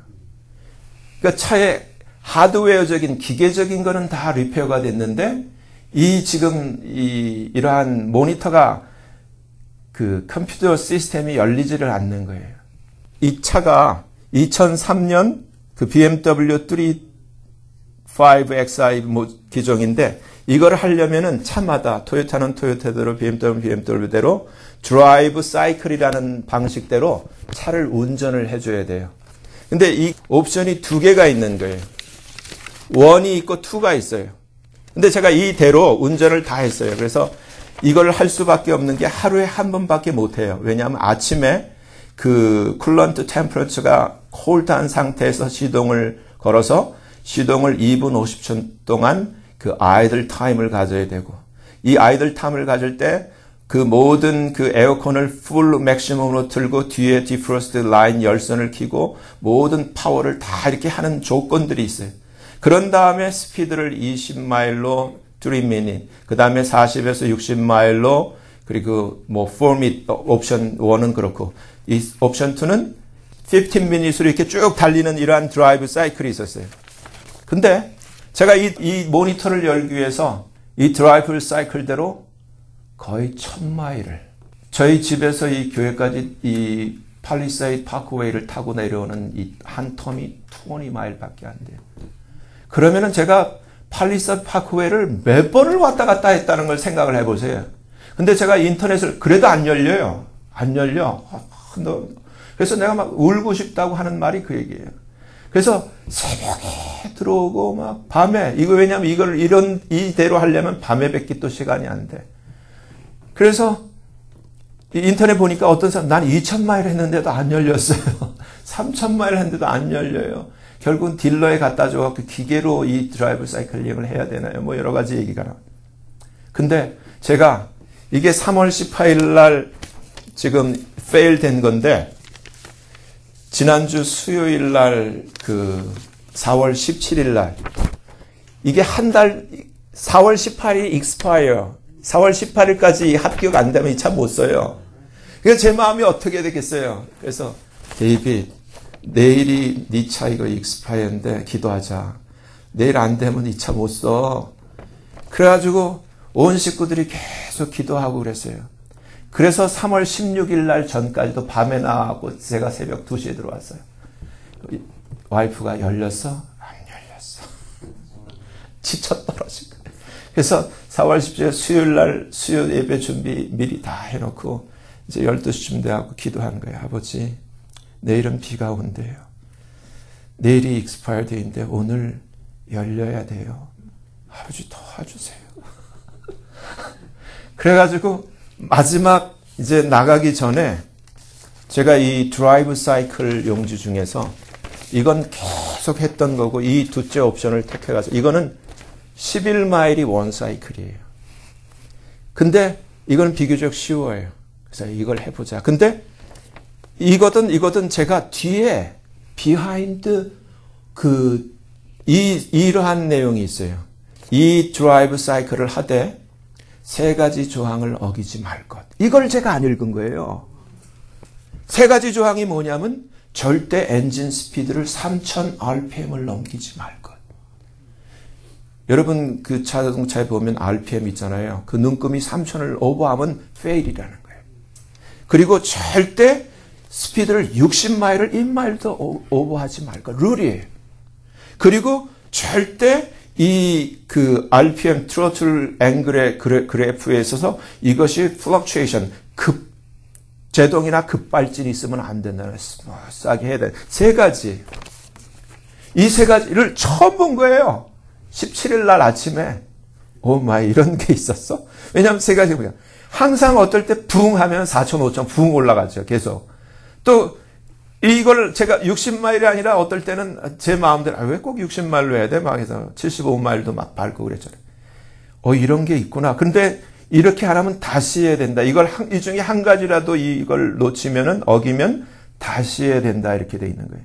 Speaker 1: 그러니까 차에 하드웨어적인 기계적인 거는 다 리페어가 됐는데 이 지금 이러한 모니터가 그 컴퓨터 시스템이 열리지를 않는 거예요. 이 차가 2003년 그 BMW 35xi 기종인데 이걸 하려면은 차마다 토요타는 토요타대로 BMW대로 드라이브 사이클이라는 방식대로 차를 운전을 해줘야 돼요. 근데 이 옵션이 2개가 있는 거예요. 1이 있고 2가 있어요. 근데 제가 이대로 운전을 다 했어요. 그래서 이걸 할 수밖에 없는 게 하루에 한 번밖에 못 해요. 왜냐하면 아침에 그 쿨런트 템퍼러처가 콜드한 상태에서 시동을 걸어서 시동을 2분 50초 동안 그 아이들 타임을 가져야 되고 이 아이들 타임을 가질 때 그 모든 그 에어컨을 풀 맥시멈으로 틀고 뒤에 디프로스트 라인 열선을 켜고 모든 파워를 다 이렇게 하는 조건들이 있어요. 그런 다음에 스피드를 20마일로 3미닛, 그 다음에 40에서 60마일로 그리고 뭐 4미닛 옵션 1은 그렇고 이 옵션 2는 15미닛으로 이렇게 쭉 달리는 이러한 드라이브 사이클이 있었어요. 근데 제가 이 모니터를 열기 위해서 이 드라이브 사이클대로 거의 1000마일을 저희 집에서 이 교회까지 이 팔리세이드 파크웨이를 타고 내려오는 이 한 텀이 20마일밖에 안 돼요. 그러면은 제가 팔리세이드 파크웨이를 몇 번을 왔다 갔다 했다는 걸 생각을 해보세요. 근데 제가 인터넷을 그래도 안 열려요. 안 열려. 그래서 내가 막 울고 싶다고 하는 말이 그 얘기예요. 그래서 새벽에 들어오고 막 밤에 이거 왜냐면 이걸 이대로 하려면 밤에밖에 또 시간이 안 돼. 그래서 인터넷 보니까 어떤 사람 난 2000마일 했는데도 안 열렸어요. 3000마일 했는데도 안 열려요. 결국은 딜러에 갖다 줘갖고 기계로 이 드라이브 사이클링을 해야 되나요? 뭐 여러 가지 얘기가 나와요. 근데 제가 이게 3월 18일 날 지금 페일 된 건데 지난주 수요일 날 그 4월 17일 날 이게 한 달 4월 18일 expire 4월 18일까지 합격 안 되면 이 차 못 써요. 그래서 제 마음이 어떻게 되겠어요? 그래서 데이빗 내일이 네 차 이거 expire인데 기도하자. 내일 안 되면 이 차 못 써. 그래가지고 온 식구들이 계속 기도하고 그랬어요. 그래서 3월 16일 날 전까지도 밤에 나가고 제가 새벽 2시에 들어왔어요. 와이프가 열렸어? 안 열렸어. 지쳐 떨어진 거예요. 그래서 4월 17일 수요일 날 수요 예배 준비 미리 다 해놓고 이제 12시쯤 돼갖고 기도하는 거예요. 아버지, 내일은 비가 온대요. 내일이 익스파이어 데이인데 오늘 열려야 돼요. 아버지 도와주세요. 그래가지고 마지막 이제 나가기 전에 제가 이 드라이브 사이클 용지 중에서 이건 계속 했던 거고 이 둘째 옵션을 택해가서 이거는 11마일이 원 사이클이에요. 근데 이건 비교적 쉬워요. 그래서 이걸 해보자. 근데 이거든 제가 뒤에 비하인드 이러한 내용이 있어요. 이 드라이브 사이클을 하되 3가지 조항을 어기지 말 것. 이걸 제가 안 읽은 거예요. 3가지 조항이 뭐냐면 절대 엔진 스피드를 3000 rpm을 넘기지 말 것. 여러분 그 자동차에 보면 rpm 있잖아요. 그 눈금이 3000을 오버하면 fail이라는 거예요. 그리고 절대 스피드를 60마일을 1마일도 오버하지 말 것. 룰이에요. 그리고 절대 그 RPM 트로틀 앵글의 그래프에 있어서 이것이 fluctuation 제동이나 급발진이 있으면 안 된다는 스무스하게 해야 돼. 3가지. 이 3가지를 처음 본 거예요. 17일 날 아침에 오 마이 이런 게 있었어? 왜냐하면 3가지 뭐야? 항상 어떨 때 붕 하면 4,000, 5,000 붕 올라가죠. 계속. 또 이걸 제가 60마일이 아니라 어떨 때는 제 마음대로 왜 꼭 60마일로 해야 돼? 막 해서 75마일도 막 밟고 그랬잖아요. 이런 게 있구나. 근데 이렇게 하라면 다시 해야 된다. 이 중에 한 가지라도 이걸 놓치면은 어기면 다시 해야 된다. 이렇게 돼 있는 거예요.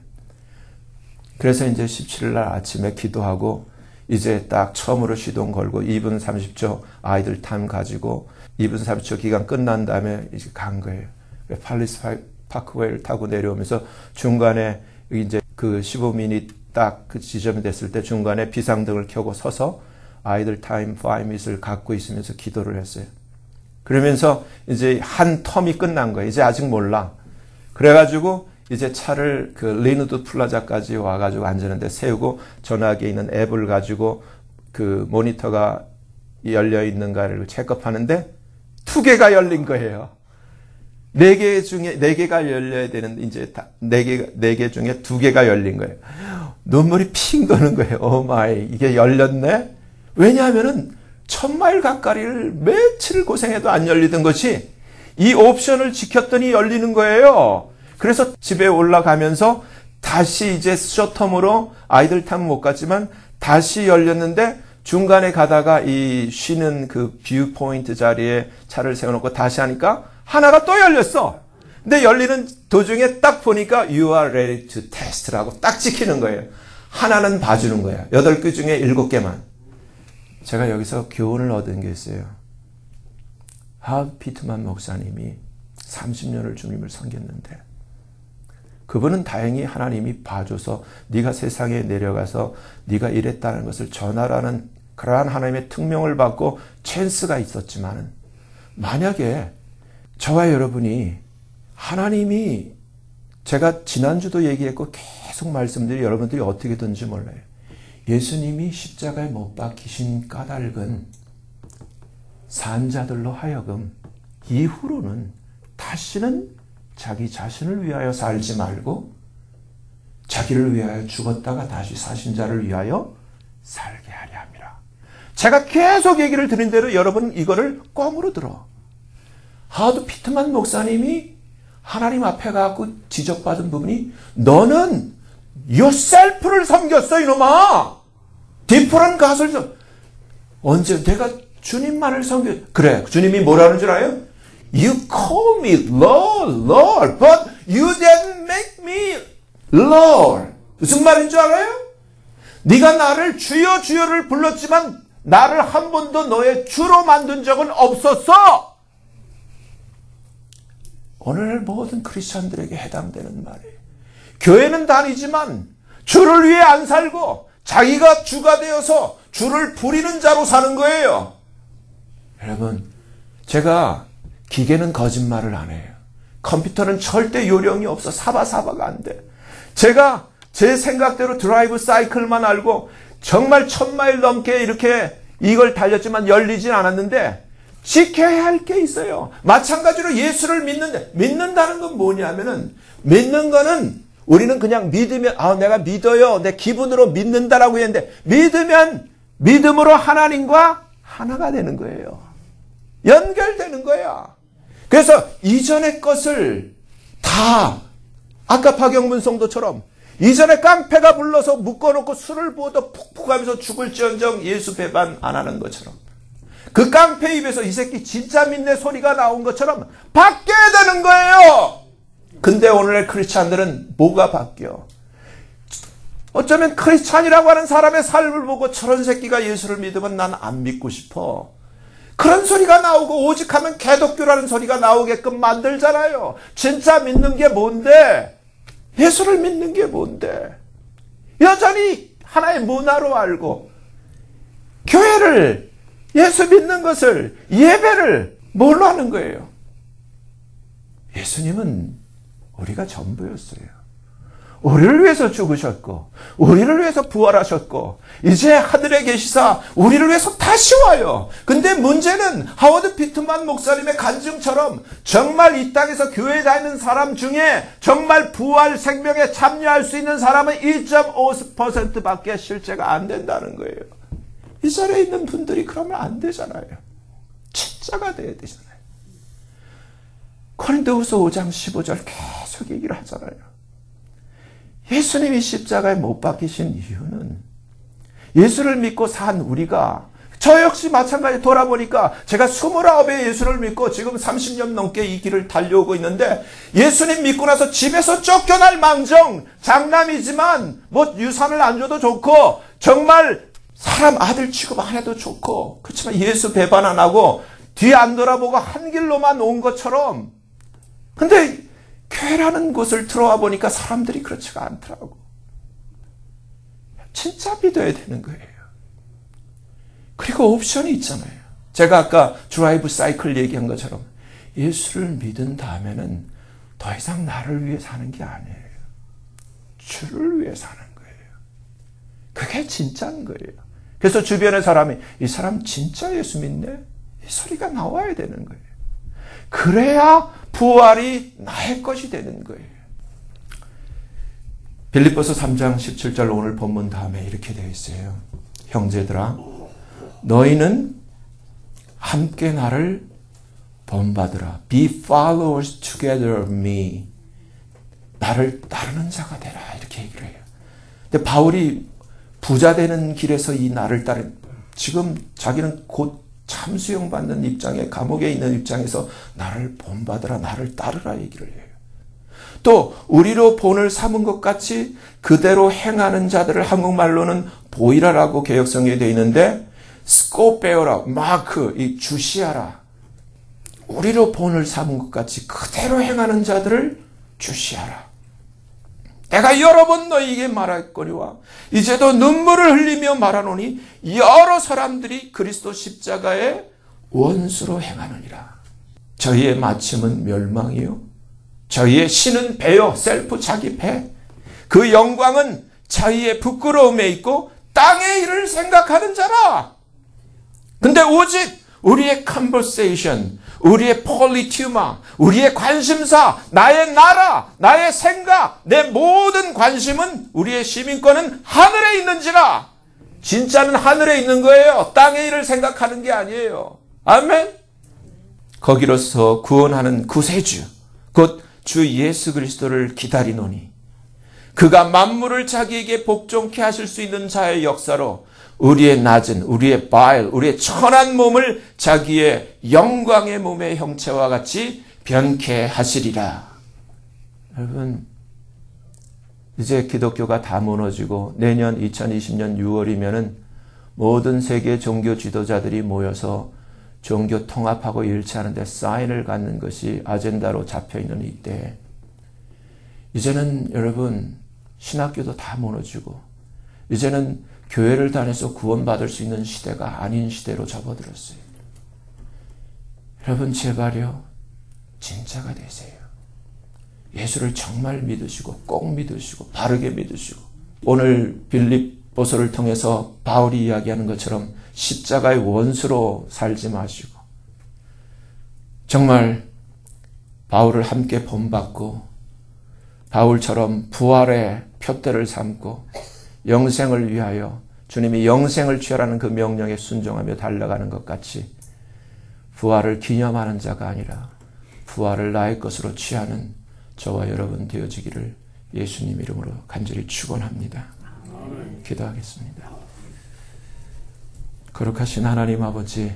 Speaker 1: 그래서 이제 17일 날 아침에 기도하고 이제 딱 처음으로 시동 걸고 2분 30초 아이들 타임 가지고 2분 30초 기간 끝난 다음에 이제 간 거예요. 팔리스 파크웨이를 타고 내려오면서 중간에 이제 그 15미닛 딱 그 지점이 됐을 때 중간에 비상등을 켜고 서서 아이들 타임 5미닛을 갖고 있으면서 기도를 했어요. 그러면서 이제 한 텀이 끝난 거예요. 이제 아직 몰라. 그래가지고 이제 차를 그 리누드 플라자까지 와가지고 앉았는데 세우고 전화기에 있는 앱을 가지고 그 모니터가 열려 있는가를 체크하는데 2개가 열린 거예요. 4개 중에 4개가 열려야 되는데 이제 4개 중에 2개가 열린 거예요. 눈물이 핑 도는 거예요. 오 마이, 이게 열렸네? 왜냐하면은 1000마일 가까이를 며칠 고생해도 안 열리던 것이 이 옵션을 지켰더니 열리는 거예요. 그래서 집에 올라가면서 다시 이제 셔텀으로 아이들 타면 못 갔지만 다시 열렸는데 중간에 가다가 이 쉬는 그 뷰 포인트 자리에 차를 세워놓고 다시 하니까 하나가 또 열렸어. 근데 열리는 도중에 딱 보니까 You are ready to test라고 딱 찍히는 거예요. 하나는 봐주는 거예요. 8개 중에 7개만. 제가 여기서 교훈을 얻은 게 있어요. 하드 피트만 목사님이 30년을 주님을 섬겼는데 그분은 다행히 하나님이 봐줘서 네가 세상에 내려가서 네가 이랬다는 것을 전하라는 그러한 하나님의 특명을 받고 찬스가 있었지만 만약에 저와 여러분이 하나님이 제가 지난주도 얘기했고 계속 말씀드리 여러분들이 어떻게든지 몰라요. 예수님이 십자가에 못 박히신 까닭은 산자들로 하여금 이후로는 다시는 자기 자신을 위하여 살지 말고 자기를 위하여 죽었다가 다시 사신 자를 위하여 살게 하려 함이라. 제가 계속 얘기를 드린 대로 여러분 이거를 꽁으로 들어. 하드 피트만 목사님이 하나님 앞에 가고 지적받은 부분이 너는 yourself를 섬겼어 이놈아. 디퍼런 가설 언제 내가 주님만을 섬겨. 그래 주님이 뭐라는 줄 알아요? You call me Lord, Lord, but you didn't make me Lord. 무슨 말인 줄 알아요? 네가 나를 주여 주여를 불렀지만 나를 한 번도 너의 주로 만든 적은 없었어. 오늘 모든 크리스천들에게 해당되는 말이에요. 교회는 다니지만 주를 위해 안 살고 자기가 주가 되어서 주를 부리는 자로 사는 거예요. 여러분, 제가 기계는 거짓말을 안 해요. 컴퓨터는 절대 요령이 없어. 사바사바가 안 돼. 제가 제 생각대로 드라이브 사이클만 알고 정말 1000마일 넘게 이렇게 이걸 달렸지만 열리진 않았는데 지켜야 할 게 있어요. 마찬가지로 예수를 믿는다는 건 뭐냐면은 믿는 거는 우리는 그냥 믿으면 내가 믿어요. 내 기분으로 믿는다라고 했는데 믿으면 믿음으로 하나님과 하나가 되는 거예요. 연결되는 거야. 그래서 이전의 것을 다 아까 박영문 성도처럼 이전에 깡패가 불러서 묶어놓고 술을 부어도 푹푹 하면서 죽을지언정 예수 배반 안 하는 것처럼 그 깡패 입에서 이 새끼 진짜 믿네 소리가 나온 것처럼 바뀌어야 되는 거예요. 근데 오늘의 크리스찬들은 뭐가 바뀌어? 어쩌면 크리스찬이라고 하는 사람의 삶을 보고 저런 새끼가 예수를 믿으면 난 안 믿고 싶어. 그런 소리가 나오고 오직 하면 개독교라는 소리가 나오게끔 만들잖아요. 진짜 믿는 게 뭔데? 예수를 믿는 게 뭔데? 여전히 하나의 문화로 알고 교회를 예수 믿는 것을 예배를 뭘로 하는 거예요? 예수님은 우리가 전부였어요. 우리를 위해서 죽으셨고 우리를 위해서 부활하셨고 이제 하늘에 계시사 우리를 위해서 다시 와요. 근데 문제는 하워드 피트만 목사님의 간증처럼 정말 이 땅에서 교회에 다니는 사람 중에 정말 부활 생명에 참여할 수 있는 사람은 1.5%밖에 실제가 안 된다는 거예요. 이 자리에 있는 분들이 그러면 안 되잖아요. 진짜가 돼야 되잖아요. 고린도후서 5장 15절 계속 얘기를 하잖아요. 예수님이 십자가에 못 박히신 이유는 예수를 믿고 산 우리가 저 역시 마찬가지 돌아보니까 제가 29에 예수를 믿고 지금 30년 넘게 이 길을 달려오고 있는데 예수님 믿고 나서 집에서 쫓겨날 망정 장남이지만 뭐 유산을 안 줘도 좋고 정말 사람 아들 취급 안 해도 좋고 그렇지만 예수 배반 안 하고 뒤 안 돌아보고 한 길로만 온 것처럼 근데 교회라는 곳을 들어와 보니까 사람들이 그렇지가 않더라고. 진짜 믿어야 되는 거예요. 그리고 옵션이 있잖아요. 제가 아까 드라이브 사이클 얘기한 것처럼 예수를 믿은 다음에는 더 이상 나를 위해 사는 게 아니에요. 주를 위해 사는 거예요. 그게 진짜인 거예요. 그래서 주변의 사람이 이 사람 진짜 예수 믿네? 이 소리가 나와야 되는 거예요. 그래야 부활이 나의 것이 되는 거예요. 빌립보서 3장 17절 오늘 본문 다음에 이렇게 되어 있어요. 형제들아 너희는 함께 나를 본받으라. Be followers together of me. 나를 따르는 자가 되라. 이렇게 얘기를 해요. 근데 바울이 부자 되는 길에서 이 나를 따른 지금 자기는 곧 참수형 받는 입장에 감옥에 있는 입장에서 나를 본받으라 나를 따르라 얘기를 해요. 또 우리로 본을 삼은 것 같이 그대로 행하는 자들을 한국말로는 보이라라고 개역성에 되어 있는데 스코페오라 마크 이 주시하라. 우리로 본을 삼은 것 같이 그대로 행하는 자들을 주시하라. 내가 여러 번 너희에게 말할거니와 이제도 눈물을 흘리며 말하노니 여러 사람들이 그리스도 십자가의 원수로 행하느니라. 저희의 마침은 멸망이요 저희의 신은 배요 셀프 자기 배. 그 영광은 저희의 부끄러움에 있고 땅의 일을 생각하는 자라. 근데 오직 우리의 컨버세이션, 우리의 폴리튜마, 우리의 관심사, 나의 나라, 나의 생각, 내 모든 관심은 우리의 시민권은 하늘에 있는지라. 진짜는 하늘에 있는 거예요. 땅의 일을 생각하는 게 아니에요. 아멘. 거기로서 구원하는 구세주 곧 주 예수 그리스도를 기다리노니 그가 만물을 자기에게 복종케 하실 수 있는 자의 역사로 우리의 낮은, 우리의 바일, 우리의 천한 몸을 자기의 영광의 몸의 형체와 같이 변케 하시리라. 여러분, 이제 기독교가 다 무너지고 내년 2020년 6월이면은 모든 세계 종교 지도자들이 모여서 종교 통합하고 일치하는데 사인을 갖는 것이 아젠다로 잡혀있는 이때 이제는 여러분 신학교도 다 무너지고 이제는 교회를 다녀서 구원받을 수 있는 시대가 아닌 시대로 접어들었어요. 여러분 제발요. 진짜가 되세요. 예수를 정말 믿으시고 꼭 믿으시고 바르게 믿으시고 오늘 빌립보서를 통해서 바울이 이야기하는 것처럼 십자가의 원수로 살지 마시고 정말 바울을 함께 본받고 바울처럼 부활의 표대를 삼고 영생을 위하여 주님이 영생을 취하라는 그 명령에 순종하며 달려가는 것 같이 부활을 기념하는 자가 아니라 부활을 나의 것으로 취하는 저와 여러분 되어지기를 예수님 이름으로 간절히 축원합니다. 기도하겠습니다. 거룩하신 하나님 아버지,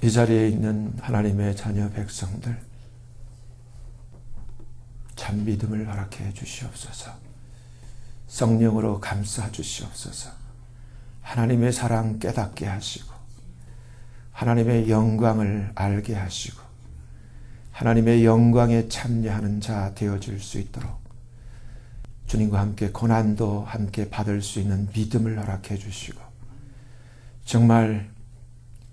Speaker 1: 이 자리에 있는 하나님의 자녀 백성들 참 믿음을 허락해 주시옵소서. 성령으로 감싸 주시옵소서. 하나님의 사랑 깨닫게 하시고 하나님의 영광을 알게 하시고 하나님의 영광에 참여하는 자 되어질 수 있도록 주님과 함께 고난도 함께 받을 수 있는 믿음을 허락해 주시고 정말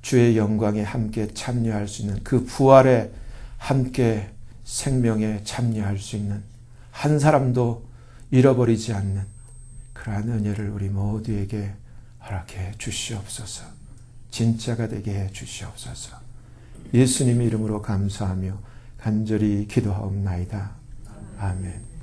Speaker 1: 주의 영광에 함께 참여할 수 있는 그 부활에 함께 생명에 참여할 수 있는 한 사람도 잃어버리지 않는 그러한 은혜를 우리 모두에게 허락해 주시옵소서. 진짜가 되게 해 주시옵소서. 예수님 이름으로 감사하며 간절히 기도하옵나이다. 아멘.